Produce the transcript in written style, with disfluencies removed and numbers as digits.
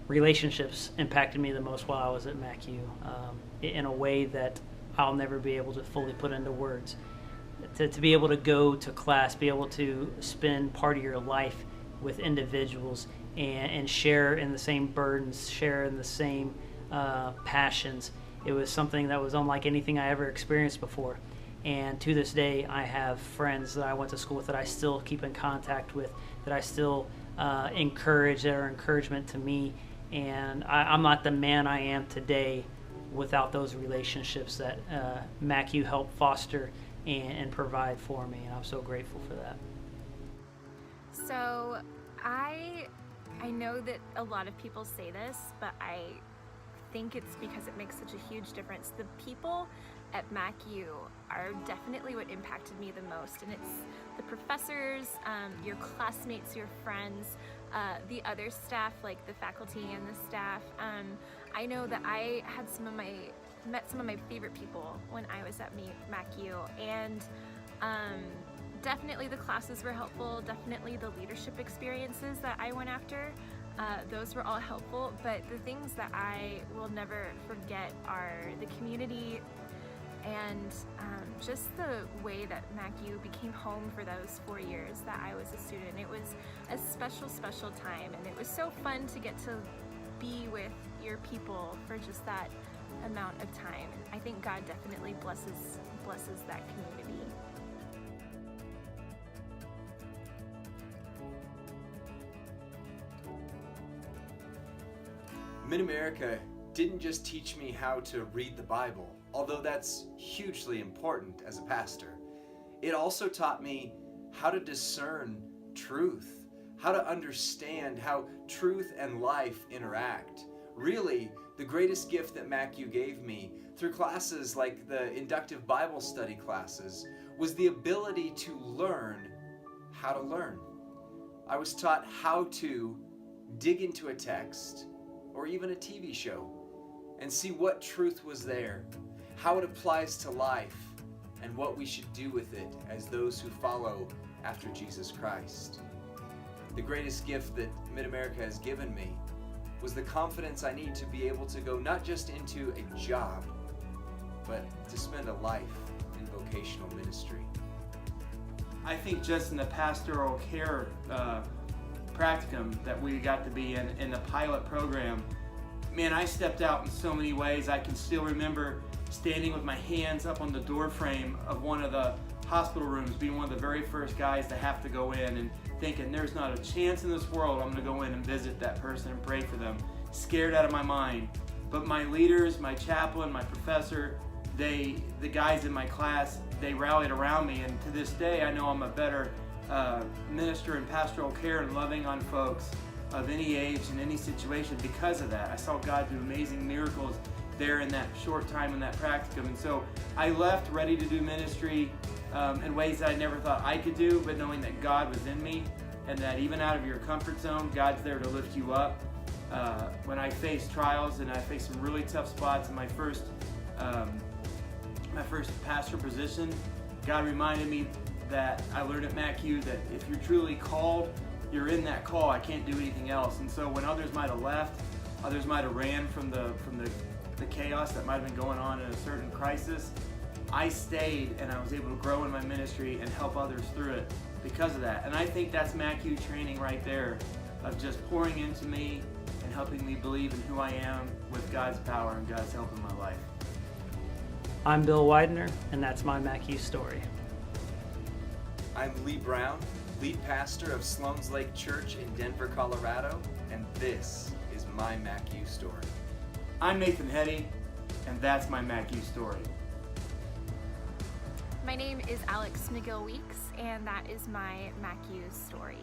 relationships impacted me the most while I was at MACU, in a way that I'll never be able to fully put into words. To be able to go to class, be able to spend part of your life with individuals and share in the same burdens, share in the same passions. It was something that was unlike anything I ever experienced before. And to this day, I have friends that I went to school with that I still keep in contact with, that I still encourage, that are encouragement to me. And I'm not the man I am today without those relationships that MACU helped foster and provide for me. And I'm so grateful for that. So I know that a lot of people say this, but I think it's because it makes such a huge difference. The people at MACU are definitely what impacted me the most, and it's the professors, your classmates, your friends, the other staff, like the faculty and the staff. I know that I had met some of my favorite people when I was at MACU, and definitely the classes were helpful, definitely the leadership experiences that I went after, those were all helpful, but the things that I will never forget are the community and just the way that MACU became home for those 4 years that I was a student. It was a special, special time, and it was so fun to get to be with your people for just that amount of time. I think God definitely blesses that community. Mid-America didn't just teach me how to read the Bible, although that's hugely important as a pastor. It also taught me how to discern truth, how to understand how truth and life interact. Really, the greatest gift that MACU gave me through classes like the inductive Bible study classes was the ability to learn how to learn. I was taught how to dig into a text or even a TV show and see what truth was there, how it applies to life, and what we should do with it as those who follow after Jesus Christ. The greatest gift that Mid-America has given me was the confidence I need to be able to go not just into a job, but to spend a life in vocational ministry. I think just in the pastoral care practicum that we got to be in the pilot program, man, I stepped out in so many ways. I can still remember standing with my hands up on the door frame of one of the hospital rooms, being one of the very first guys to have to go in, and thinking there's not a chance in this world I'm going to go in and visit that person and pray for them. Scared out of my mind. But my leaders, my chaplain, my professor, the guys in my class, they rallied around me, and to this day I know I'm a better minister in pastoral care and loving on folks of any age and any situation because of that. I saw God do amazing miracles there in that short time in that practicum. And so I left ready to do ministry in ways that I never thought I could do, but knowing that God was in me and that even out of your comfort zone, God's there to lift you up. When I faced trials and I faced some really tough spots in my first pastor position, God reminded me that I learned at MACU that if you're truly called, you're in that call. I can't do anything else. And so when others might have left, others might have ran from the chaos that might have been going on in a certain crisis, I stayed and I was able to grow in my ministry and help others through it because of that. And I think that's MACU training right there, of just pouring into me and helping me believe in who I am with God's power and God's help in my life. I'm Bill Widener, and that's my MACU story. I'm Lee Brown, lead pastor of Sloan's Lake Church in Denver, Colorado, and this is my MACU story. I'm Nathan Hetty, and that's my MACU story. My name is Alex McGill Weeks, and that is my MACU story.